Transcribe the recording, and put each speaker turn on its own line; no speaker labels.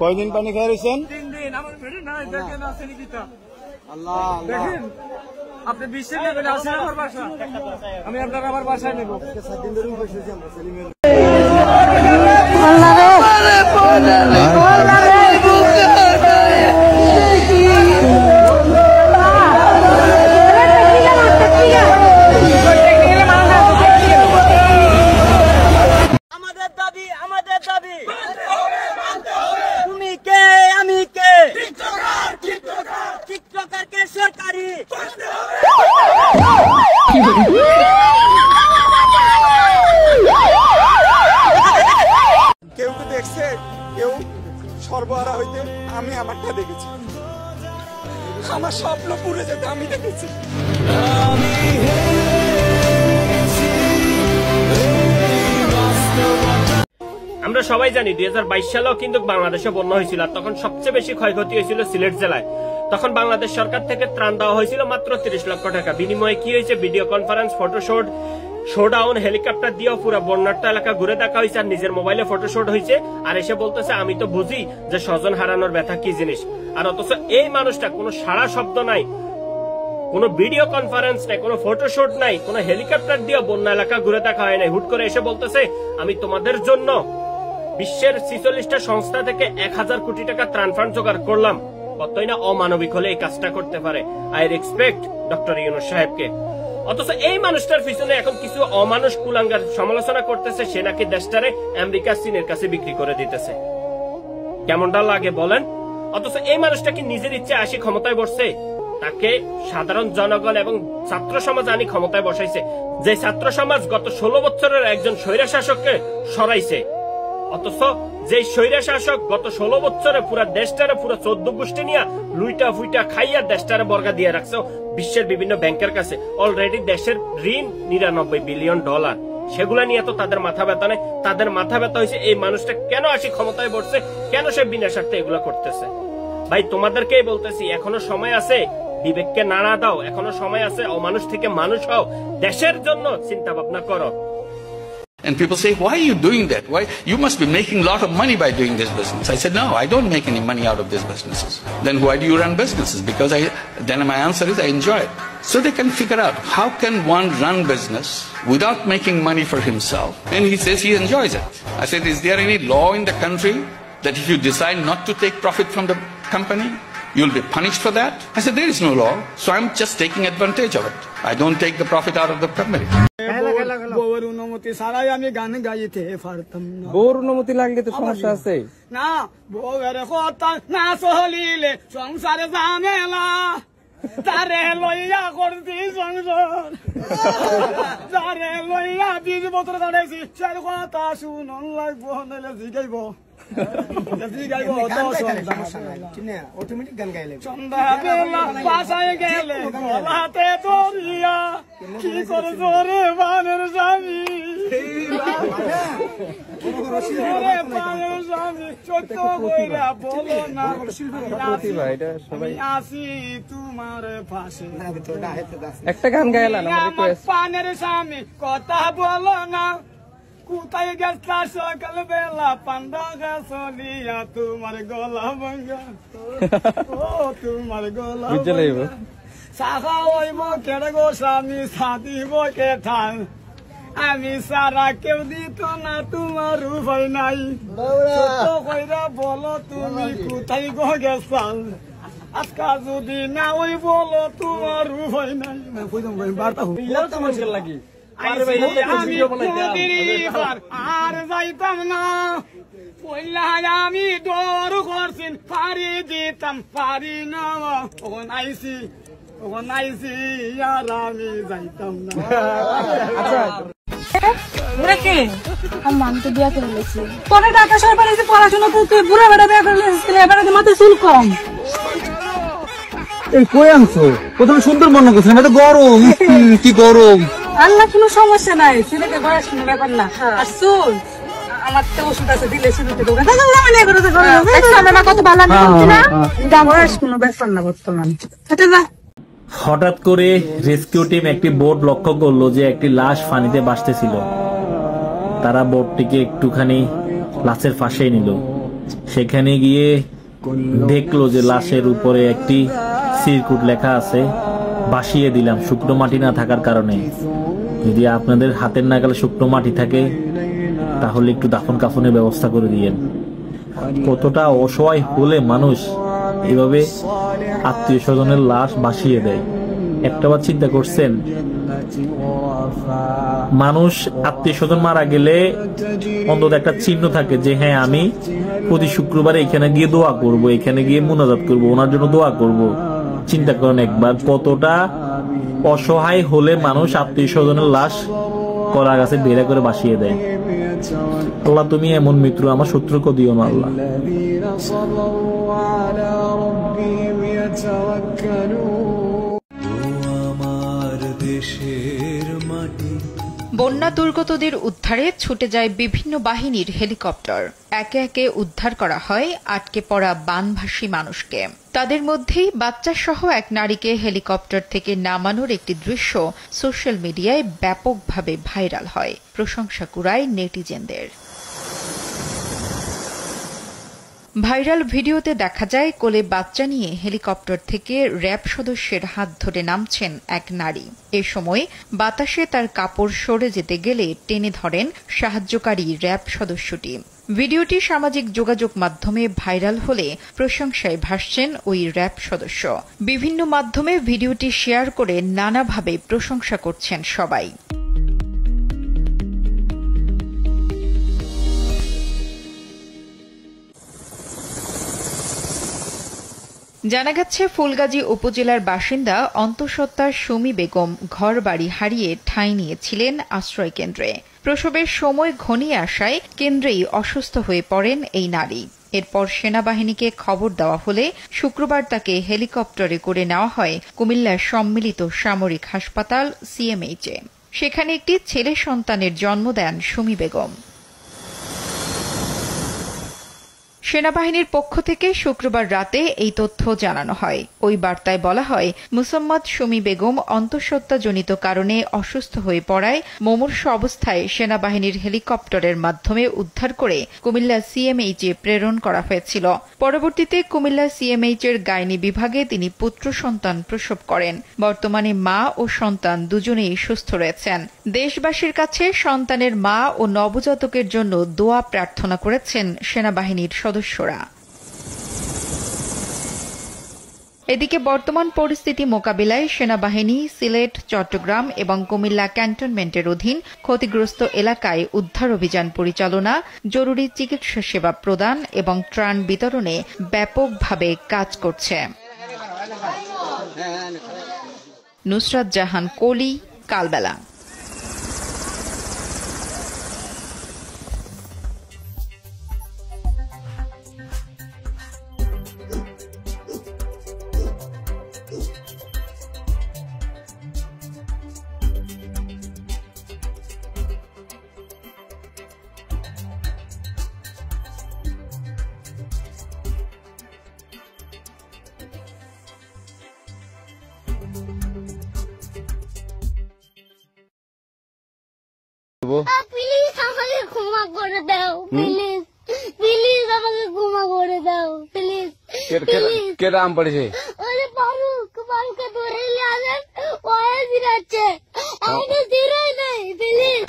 কয়দিন পানি খেয়ে রয়েছেন?
3 দিন। আমার ভিডিও নাই, দেখেন আসেনি কিতা। আল্লাহ দেখেন, আপনি বিশ্বাস করবেন আসেন আমার বাসা, আমি আপনার আমার বাসায় নেব। 7 দিন ধরে বসেছি আমরা সেলিমের। আল্লাহ রে আল্লাহ রে আল্লাহ রে কেউ তো দেখছে, কেউ সর্বহারা হইতে, আমি আমারটা দেখেছি। আমার স্বপ্ন পুরে যেতে আমি দেখেছি।
আমরা সবাই জানি 2022 সালেও কিন্তু বাংলাদেশে বন্যা হয়েছিল, আর তখন সবচেয়ে বেশি ক্ষয়ক্ষতি হয়েছিল সিলেট জেলায়। তখন বাংলাদেশ সরকার থেকে ত্রাণ দেওয়া হয়েছিল মাত্র 30 লক্ষ টাকা। বিনিময়ে কি হয়েছে? Video conference, photoshoot, showdown, helicopter দিয়েও পুরো বন্যার্ত এলাকা ঘুরে দেখা হয়েছে, আর নিজের মোবাইলে ফটোশুট হয়েছে। আর এসে বলতেছে আমি তো বুঝি যে স্বজন হারানোর ব্যথা কি জিনিস। আর অথচ এই মানুষটা কোনো সারা শব্দ নাই, কোনো ভিডিও কনফারেন্স নাই, কোনো ফটোশুট নাই, কোনো হেলিকপ্টার দিয়ে বন্যা এলাকা ঘুরে দেখা হয় নাই। হুট করে এসে বলতেছে আমি তোমাদের জন্য বিশ্বের 46টা সংস্থা থেকে 1000 কোটি টাকা ত্রাণ ফান্ড জোগাড় করলাম। কতই না অমানবিক হলে এই কাজটা করতে পারে। আই রেসপেক্ট ডক্টর ইউনূস সাহেবকে। অথচ এই মানুষটার পিছনে এখন কিছু অমানুষ কুলাঙ্গার সমালোচনা করতেছে, সে নাকি দেশটারে আমেরিকা চীনের কাছে বিক্রি করে দিতেছে। কেমনটা লাগে বলেন? অথচ এই মানুষটা কি নিজের ইচ্ছে আসি ক্ষমতায় বসছে? তাকে সাধারণ জনগণ এবং ছাত্র সমাজ আনি ক্ষমতায় বসাইছে, যে ছাত্র সমাজ গত 16 বছরের একজন স্বৈরা শাসককে সরাইছে। অথচ যে স্বৈরা শাসক গত 16 বছরে পুরা দেশটারে পুরো 14 গোষ্ঠী নিয়ে লুইটা ফুইটা খাইয়া দেশটারে বর্গা দিয়ে রাখছে বিশ্বের বিভিন্ন ব্যাংকের কাছে। অলরেডি দেশের ঋণ $99 বিলিয়ন। সেগুলা নিয়ে তো তাদের মাথা ব্যথা নেই। তাদের মাথা ব্যথা হয়েছে এই মানুষটা কেন আসি ক্ষমতায় বসছে, কেন সে বিনা স্বার্থে এগুলা করতেছে। ভাই তোমাদেরকেই বলতেছি, এখনো সময় আছে, বিবেককে নাড়া দাও, এখনো সময় আছে, অমানুষ থেকে মানুষ হও, দেশের জন্য চিন্তা ভাবনা করো।
And people say, why are you doing that? Why? You must be making a lot of money by doing this business. I said, no, I don't make any money out of these businesses. Then why do you run businesses? Because then my answer is I enjoy it. So they can figure out how can one run business without making money for himself? And he says he enjoys it. I said, is there any law in the country that if you decide not to take profit from the company, you'll be punished for that? I said, there is no law. So I'm just taking advantage of it. I don't take the profit out of the company.
বউর অনুমতি ছাড়াই আমি গান গাইতে পারতাম না।
বউর অনুমতি লাগলে তো সমস্যা আছে
না, বউয়ের কথা না চলিলে সংসারে ঝামেলা, তারে লইয়া করছি সংসার, তারে লইয়া 20 বছর দাঁড়াইছি, সে কথা শুনন লাগবো নাহলে জিগাইব। সন্ধ্যাবেলা বাসায় গেলে গলাতে দরিয়া, কি করে জোরে বানের স্বামী, সত্য কইরা বলো না আমি আসি তোমার পাশে।
একটা গান গাইলাম
পানের স্বামী কথা বলো না, কোথায় গেছলা সকাল বেলা পান্ডা গাছলিয়া, তোমার গলা ভাঙ্গা, ও তোমার গলা সাহা হইব কেড়ে গো স্বামী, সাদিব কে ঠান, আমি সারা কেউ দিত না, তোমার উপায় নাই, কইরা বলো তুমি কোথায় গো গেছাল, আজকা যদি না ওই বলো তোমার উপায় নাই। লাগি আর যাইতাম না, আমি ডর করছেন পারি দিতাম পারি না, ওখান আইসি আর আমি যাইতাম না।
আমি তো বিয়া করে লেছি, পরে ঢাকা শহর বাড়িতে পড়াশোনা করতে, বুড়া বেড়া বিয়া করে লেছি, এবার মাথায় চুল কম।
এই কই আনছো? প্রথমে সুন্দর মনে করছেন, এটা গরম, কি গরম।
আল্লাহ কোনো সমস্যা নাই, ছেলেকে বয়স কোনো ব্যাপার না। আর চুল আমার তো ওষুধ আছে, দিলে শুরুতে কত ভালো না, বয়স কোনো ব্যাপার না বর্তমানে।
হঠাৎ করে রেস্কিউ টিম একটি বোট লক্ষ্য করলো যে একটি লাশ পানিতে ভাসতেছিল। তারা বোটটিকে একটুখানি লাশের ফাঁসে নিল। সেখানে গিয়ে দেখলো যে লাশের উপরে একটি সিরকুট লেখা আছে, ভাসিয়ে দিলাম শুকনো মাটি না থাকার কারণে। যদি আপনাদের হাতের নাগালে শুকনো মাটি থাকে তাহলে একটু দাফন কাফনের ব্যবস্থা করে দিয়েন। কতটা অসহায় হলে মানুষ এভাবে আত্মীয় স্বজনের লাশ ভাসিয়ে দেয়। একটাবার চিন্তা করছেন, মানুষ আত্মীয় স্বজন মারা গেলে অন্তত একটা চিহ্ন থাকে যে হ্যাঁ আমি প্রতি শুক্রবারে এখানে গিয়ে দোয়া করব, এখানে গিয়ে মুনাজাত করব, ওনার জন্য দোয়া করব। চিন্তা করেন একবার কতটা অসহায় হলে মানুষ আত্মীয় স্বজনের লাশ কলা গাছে বেড়া করে ভাসিয়ে দেয়। আল্লাহ তুমি এমন মৃত্যু আমার শত্রুকে দিও না আল্লাহ।
বন্যা দুর্গতদের উদ্ধারে ছুটে যায় বিভিন্ন বাহিনীর হেলিকপ্টার। একে একে উদ্ধার করা হয় আটকে পড়া বানভাসী মানুষকে। তাদের মধ্যেই বাচ্চাসহ এক নারীকে হেলিকপ্টার থেকে নামানোর একটি দৃশ্য সোশ্যাল মিডিয়ায় ব্যাপকভাবে ভাইরাল হয়। প্রশংসা কুড়ায় নেটিজেনদের। ভাইরাল ভিডিওতে দেখা যায় কোলে বাচ্চা নিয়ে হেলিকপ্টার থেকে র্যাব সদস্যের হাত ধরে নামছেন এক নারী। এ সময় বাতাসে তার কাপড় সরে যেতে গেলে টেনে ধরেন সাহায্যকারী র্যাব সদস্যটি। ভিডিওটি সামাজিক যোগাযোগ মাধ্যমে ভাইরাল হলে প্রশংসায় ভাসছেন ওই র্যাব সদস্য। বিভিন্ন মাধ্যমে ভিডিওটি শেয়ার করে নানাভাবে প্রশংসা করছেন সবাই। জানা গেছে ফুলগাজী উপজেলার বাসিন্দা অন্তঃসত্ত্বা সুমি বেগম ঘরবাড়ি হারিয়ে ঠাঁই নিয়েছিলেন আশ্রয় কেন্দ্রে। প্রসবের সময় ঘনিয়ে আসায় কেন্দ্রেই অসুস্থ হয়ে পড়েন এই নারী। এরপর সেনাবাহিনীকে খবর দেওয়া হলে শুক্রবার তাকে হেলিকপ্টারে করে নেওয়া হয় কুমিল্লার সম্মিলিত সামরিক হাসপাতাল সিএমএইচে। সেখানে একটি ছেলে সন্তানের জন্ম দেন সুমি বেগম। সেনাবাহিনীর পক্ষ থেকে শুক্রবার রাতে এই তথ্য জানানো হয়। ওই বার্তায় বলা হয়, মুসাম্মদ সুমি বেগম অন্তঃসত্ত্বাজনিত কারণে অসুস্থ হয়ে পড়ায় মুমূর্ষু অবস্থায় সেনাবাহিনীর হেলিকপ্টারের মাধ্যমে উদ্ধার করে কুমিল্লা সিএমএইচে প্রেরণ করা হয়েছিল। পরবর্তীতে কুমিল্লা সিএমএইচের গাইনি বিভাগে তিনি পুত্র সন্তান প্রসব করেন। বর্তমানে মা ও সন্তান দুজনেই সুস্থ রয়েছেন। দেশবাসীর কাছে সন্তানের মা ও নবজাতকের জন্য দোয়া প্রার্থনা করেছেন সেনাবাহিনীর সদস্যরা। এদিকে বর্তমান পরিস্থিতি মোকাবিলায় সেনাবাহিনী সিলেট, চট্টগ্রাম এবং কুমিল্লা ক্যান্টনমেন্টের অধীন ক্ষতিগ্রস্ত এলাকায় উদ্ধার অভিযান পরিচালনা, জরুরি চিকিৎসা সেবা প্রদান এবং ত্রাণ বিতরণে ব্যাপকভাবে কাজ করছে। নুসরাত জাহান কলি, কালবেলা।
প্লিজ আমাকে ক্ষমা করে দাও, প্লিজ প্লিজ আমাকে ক্ষমা করে দাও, প্লিজ।
কে নাম পড়েছে?
ওরে বারুকে ধরে নিয়ে আসেন, ও ফিরাচ্ছে, আমাকে ফিরাই নাই, প্লিজ।